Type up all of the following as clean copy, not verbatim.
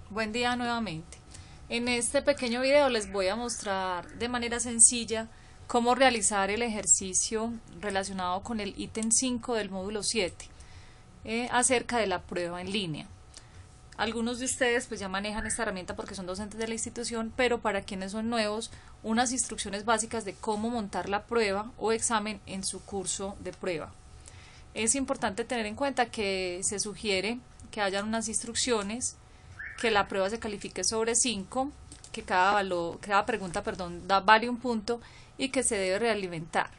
Buen día nuevamente. En este pequeño video les voy a mostrar de manera sencilla cómo realizar el ejercicio relacionado con el ítem 5 del módulo 7 acerca de la prueba en línea. Algunos de ustedes pues ya manejan esta herramienta porque son docentes de la institución, pero para quienes son nuevos, unas instrucciones básicas de cómo montar la prueba o examen en su curso de prueba. Es importante tener en cuenta que se sugiere que hayan unas instrucciones, que la prueba se califique sobre 5, que cada pregunta vale un punto y que se debe realimentar.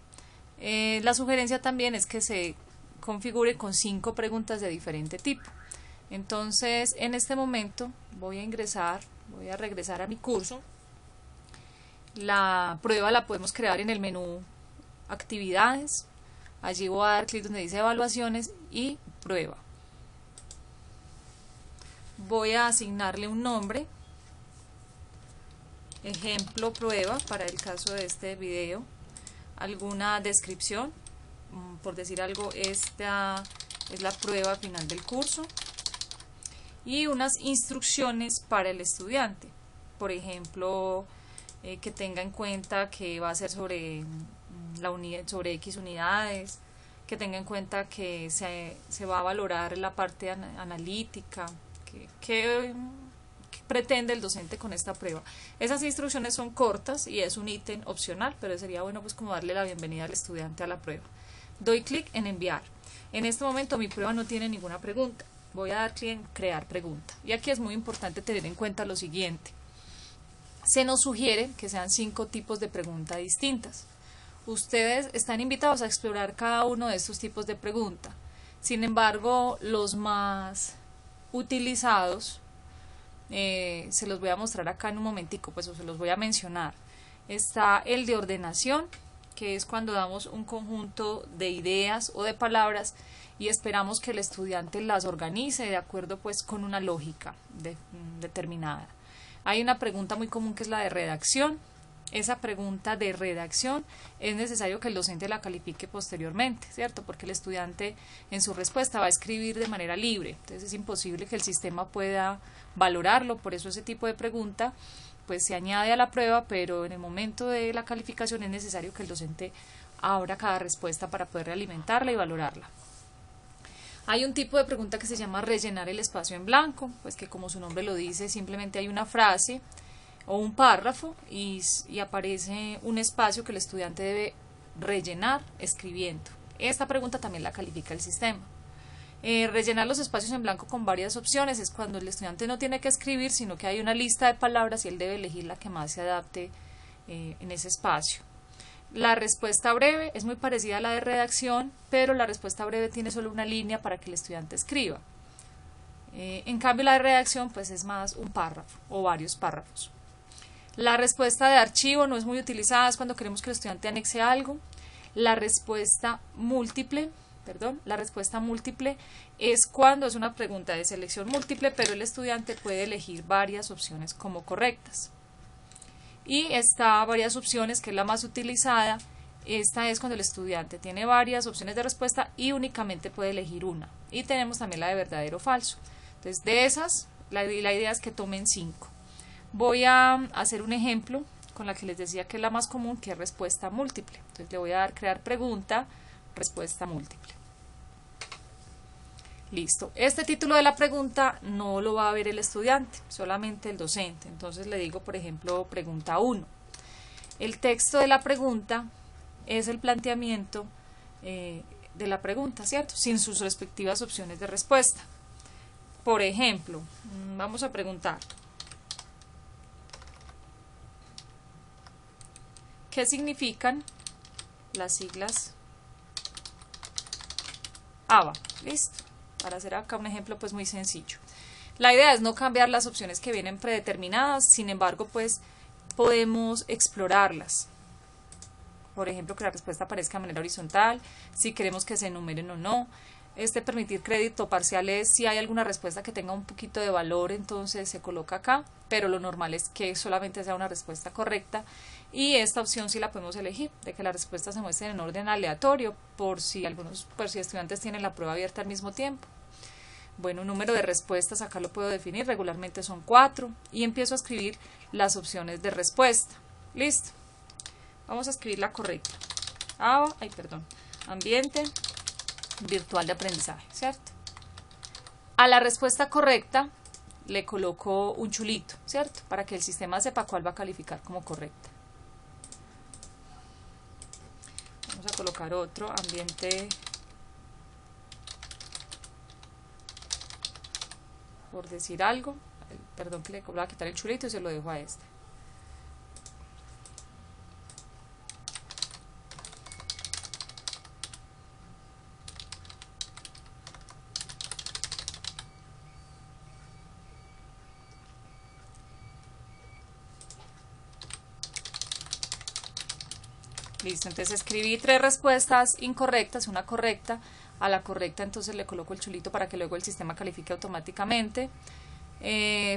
La sugerencia también es que se configure con 5 preguntas de diferente tipo. Entonces, en este momento voy a regresar a mi curso. La prueba la podemos crear en el menú Actividades. Allí voy a dar clic donde dice Evaluaciones y Prueba. Voy a asignarle un nombre, ejemplo prueba para el caso de este video, alguna descripción, por decir algo, esta es la prueba final del curso, y unas instrucciones para el estudiante, por ejemplo, que tenga en cuenta que va a ser sobre sobre X unidades, que tenga en cuenta que se va a valorar la parte analítica, ¿Qué pretende el docente con esta prueba? Esas instrucciones son cortas y es un ítem opcional, pero sería bueno pues como darle la bienvenida al estudiante a la prueba. Doy clic en enviar. En este momento mi prueba no tiene ninguna pregunta. Voy a dar clic en crear pregunta. Y aquí es muy importante tener en cuenta lo siguiente. Se nos sugiere que sean 5 tipos de preguntas distintas. Ustedes están invitados a explorar cada uno de estos tipos de pregunta. Sin embargo, los más utilizados, se los voy a mostrar acá en un momentico, pues se los voy a mencionar. Está el de ordenación, que es cuando damos un conjunto de ideas o de palabras y esperamos que el estudiante las organice de acuerdo pues con una lógica determinada. Hay una pregunta muy común que es la de redacción. Esa pregunta de redacción es necesario que el docente la califique posteriormente, ¿cierto? Porque el estudiante en su respuesta va a escribir de manera libre, entonces es imposible que el sistema pueda valorarlo, por eso ese tipo de pregunta pues se añade a la prueba, pero en el momento de la calificación es necesario que el docente abra cada respuesta para poder realimentarla y valorarla. Hay un tipo de pregunta que se llama rellenar el espacio en blanco, pues que como su nombre lo dice, simplemente hay una frase o un párrafo y aparece un espacio que el estudiante debe rellenar escribiendo. Esta pregunta también la califica el sistema. Rellenar los espacios en blanco con varias opciones es cuando el estudiante no tiene que escribir, sino que hay una lista de palabras y él debe elegir la que más se adapte en ese espacio. La respuesta breve es muy parecida a la de redacción, pero la respuesta breve tiene solo una línea para que el estudiante escriba. En cambio la de redacción pues es más un párrafo o varios párrafos. La respuesta de archivo no es muy utilizada, es cuando queremos que el estudiante anexe algo. La respuesta múltiple es cuando es una pregunta de selección múltiple, pero el estudiante puede elegir varias opciones como correctas. Y está varias opciones, que es la más utilizada. Esta es cuando el estudiante tiene varias opciones de respuesta y únicamente puede elegir una. Y tenemos también la de verdadero o falso. Entonces, de esas, la idea es que tomen 5. Voy a hacer un ejemplo con la que les decía que es la más común, que es respuesta múltiple. Entonces le voy a dar crear pregunta, respuesta múltiple. Listo. Este título de la pregunta no lo va a ver el estudiante, solamente el docente. Entonces le digo, por ejemplo, pregunta 1. El texto de la pregunta es el planteamiento de la pregunta, ¿cierto? Sin sus respectivas opciones de respuesta. Por ejemplo, vamos a preguntar: ¿qué significan las siglas ABA? Listo. Para hacer acá un ejemplo pues muy sencillo. La idea es no cambiar las opciones que vienen predeterminadas, sin embargo pues podemos explorarlas. Por ejemplo, que la respuesta aparezca de manera horizontal, si queremos que se enumeren o no. Permitir crédito parcial es si hay alguna respuesta que tenga un poquito de valor, entonces se coloca acá, pero lo normal es que solamente sea una respuesta correcta. Y esta opción sí la podemos elegir, de que las respuestas se muestren en orden aleatorio, por si estudiantes tienen la prueba abierta al mismo tiempo. Bueno, número de respuestas, acá lo puedo definir, regularmente son 4, y empiezo a escribir las opciones de respuesta. Listo. Vamos a escribir la correcta. Ambiente virtual de aprendizaje, ¿cierto? A la respuesta correcta le coloco un chulito, ¿cierto? Para que el sistema sepa cuál va a calificar como correcta. Vamos a colocar otro, ambiente, por decir algo, perdón que le voy a quitar el chulito y se lo dejo a este. Listo, entonces escribí 3 respuestas incorrectas, una correcta. A la correcta entonces le coloco el chulito para que luego el sistema califique automáticamente.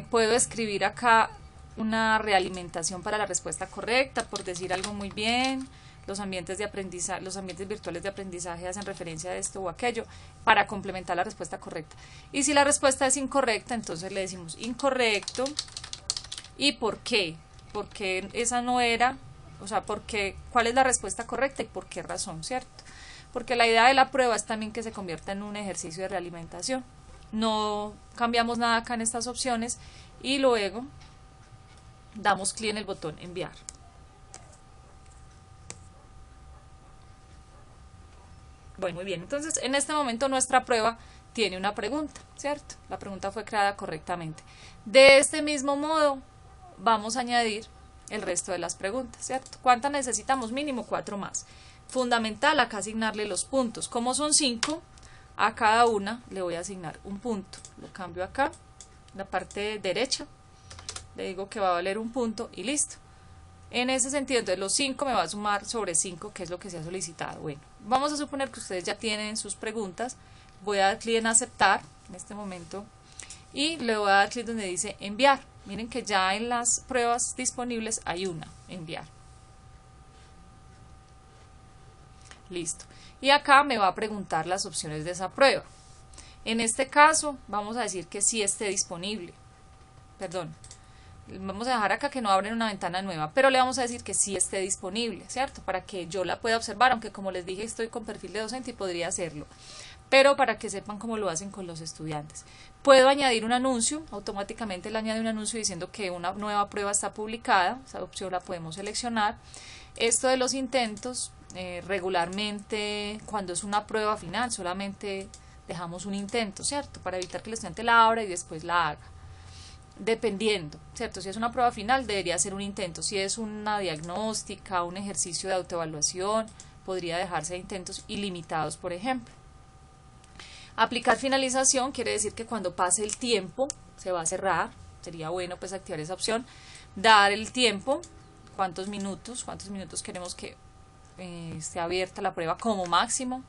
Puedo escribir acá una realimentación para la respuesta correcta, por decir algo muy bien. Los ambientes de aprendizaje, los ambientes virtuales de aprendizaje hacen referencia a esto o aquello, para complementar la respuesta correcta. Y si la respuesta es incorrecta, entonces le decimos incorrecto. ¿Y por qué? Porque esa no era... O sea, ¿cuál es la respuesta correcta y por qué razón, cierto? Porque la idea de la prueba es también que se convierta en un ejercicio de realimentación. No cambiamos nada acá en estas opciones y luego damos clic en el botón enviar. Bueno, muy bien. Entonces, en este momento nuestra prueba tiene una pregunta, ¿cierto? La pregunta fue creada correctamente. De este mismo modo, vamos a añadir el resto de las preguntas, ¿cierto? ¿Cuántas necesitamos? Mínimo 4 más. Fundamental acá asignarle los puntos. Como son 5, a cada una le voy a asignar un punto. Lo cambio acá, en la parte derecha, le digo que va a valer un punto y listo. En ese sentido, entonces los 5 me va a sumar sobre 5, que es lo que se ha solicitado. Bueno, vamos a suponer que ustedes ya tienen sus preguntas. Voy a dar clic en aceptar en este momento y le voy a dar clic donde dice enviar. Miren que ya en las pruebas disponibles hay una, enviar. Listo. Y acá me va a preguntar las opciones de esa prueba. En este caso vamos a decir que sí esté disponible. Perdón. Vamos a dejar acá que no abren una ventana nueva, pero le vamos a decir que sí esté disponible, ¿cierto? Para que yo la pueda observar, aunque como les dije estoy con perfil de docente y podría hacerlo. Pero para que sepan cómo lo hacen con los estudiantes. Puedo añadir un anuncio, automáticamente le añade un anuncio diciendo que una nueva prueba está publicada, esa opción la podemos seleccionar. Esto de los intentos, regularmente cuando es una prueba final solamente dejamos un intento, ¿cierto? Para evitar que el estudiante la abra y después la haga. Dependiendo, ¿cierto? Si es una prueba final debería ser un intento, si es una diagnóstica, un ejercicio de autoevaluación, podría dejarse intentos ilimitados, por ejemplo. Aplicar finalización quiere decir que cuando pase el tiempo se va a cerrar, sería bueno pues activar esa opción, dar el tiempo, cuántos minutos queremos que esté abierta la prueba como máximo,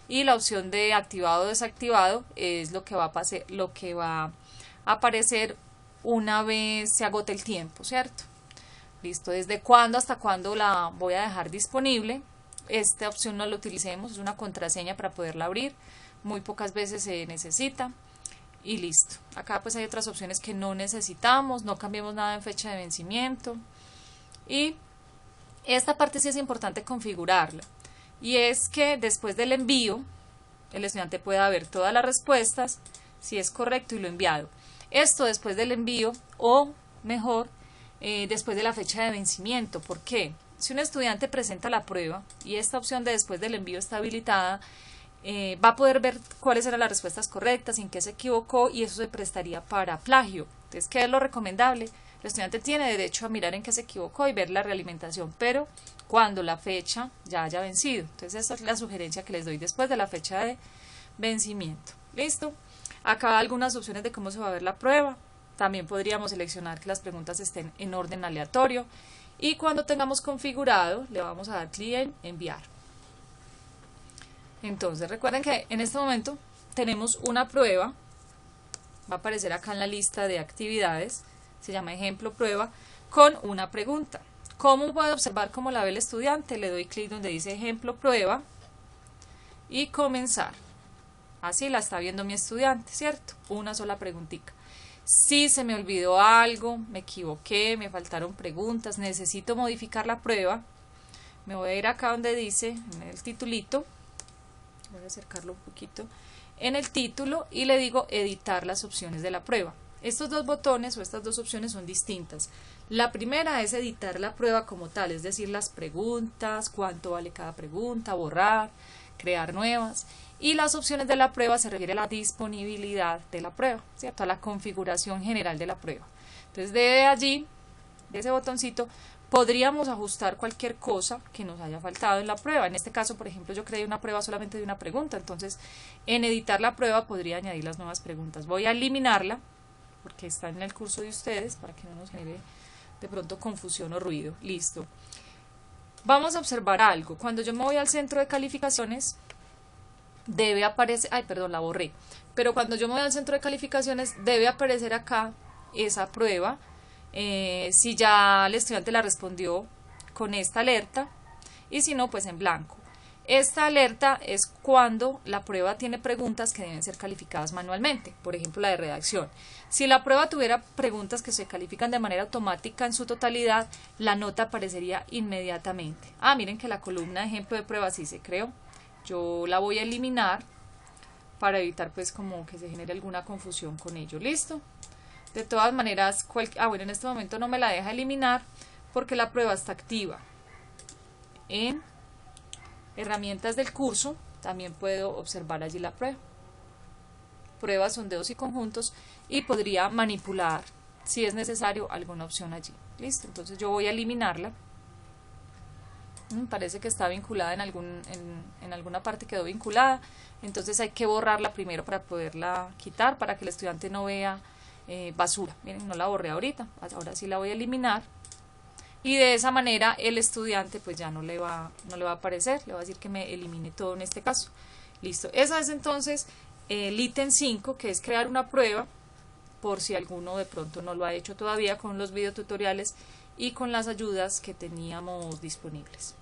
y la opción de activado o desactivado es lo que va a aparecer una vez se agote el tiempo, ¿cierto? Listo, ¿desde cuándo hasta cuándo la voy a dejar disponible? Esta opción no la utilicemos, es una contraseña para poderla abrir, muy pocas veces se necesita y listo. Acá pues hay otras opciones que no necesitamos, no cambiemos nada en fecha de vencimiento y esta parte sí es importante configurarla, y es que después del envío el estudiante pueda ver todas las respuestas, si es correcto y lo enviado. Esto después del envío o mejor después de la fecha de vencimiento. ¿Por qué? Si un estudiante presenta la prueba y esta opción de después del envío está habilitada, va a poder ver cuáles eran las respuestas correctas, en qué se equivocó, y eso se prestaría para plagio. Entonces, ¿qué es lo recomendable? El estudiante tiene derecho a mirar en qué se equivocó y ver la realimentación, pero cuando la fecha ya haya vencido. Entonces, esa es la sugerencia que les doy después de la fecha de vencimiento. ¿Listo? Acá algunas opciones de cómo se va a ver la prueba. También podríamos seleccionar que las preguntas estén en orden aleatorio. Y cuando tengamos configurado, le vamos a dar clic en enviar. Entonces, recuerden que en este momento tenemos una prueba. Va a aparecer acá en la lista de actividades. Se llama ejemplo prueba con una pregunta. ¿Cómo puedo observar cómo la ve el estudiante? Le doy clic donde dice ejemplo prueba y comenzar. Así la está viendo mi estudiante, ¿cierto? Una sola preguntita. Si se me olvidó algo, me equivoqué, me faltaron preguntas, necesito modificar la prueba, me voy a ir acá donde dice, en el titulito, voy a acercarlo un poquito, en el título, y le digo editar las opciones de la prueba. Estos dos botones o estas dos opciones son distintas. La primera es editar la prueba como tal, es decir, las preguntas, cuánto vale cada pregunta, borrar, crear nuevas. Y las opciones de la prueba se refiere a la disponibilidad de la prueba, ¿cierto? A la configuración general de la prueba. Entonces, de allí, de ese botoncito, podríamos ajustar cualquier cosa que nos haya faltado en la prueba. En este caso, por ejemplo, yo creé una prueba solamente de una pregunta, entonces en editar la prueba podría añadir las nuevas preguntas. Voy a eliminarla, porque está en el curso de ustedes, para que no nos genere de pronto confusión o ruido. Listo. Vamos a observar algo. Cuando yo me voy al centro de calificaciones, debe aparecer, ay, perdón, la borré, pero cuando yo me voy al centro de calificaciones debe aparecer acá esa prueba, si ya el estudiante la respondió con esta alerta, y si no, pues en blanco. Esta alerta es cuando la prueba tiene preguntas que deben ser calificadas manualmente, por ejemplo la de redacción. Si la prueba tuviera preguntas que se califican de manera automática en su totalidad, la nota aparecería inmediatamente. Ah, miren que la columna de ejemplo de prueba sí se creó. Yo la voy a eliminar para evitar pues como que se genere alguna confusión con ello. ¿Listo? De todas maneras, bueno, en este momento no me la deja eliminar porque la prueba está activa. En herramientas del curso también puedo observar allí la prueba. Pruebas, sondeos y conjuntos, y podría manipular si es necesario alguna opción allí. ¿Listo? Entonces yo voy a eliminarla. Parece que está vinculada en alguna parte, quedó vinculada, entonces hay que borrarla primero para poderla quitar, para que el estudiante no vea basura. Miren, no la borré ahorita, ahora sí la voy a eliminar, y de esa manera el estudiante pues ya no le va a aparecer, le va a decir que me elimine todo en este caso. Listo, esa es entonces el ítem 5, que es crear una prueba, por si alguno de pronto no lo ha hecho todavía, con los videotutoriales y con las ayudas que teníamos disponibles.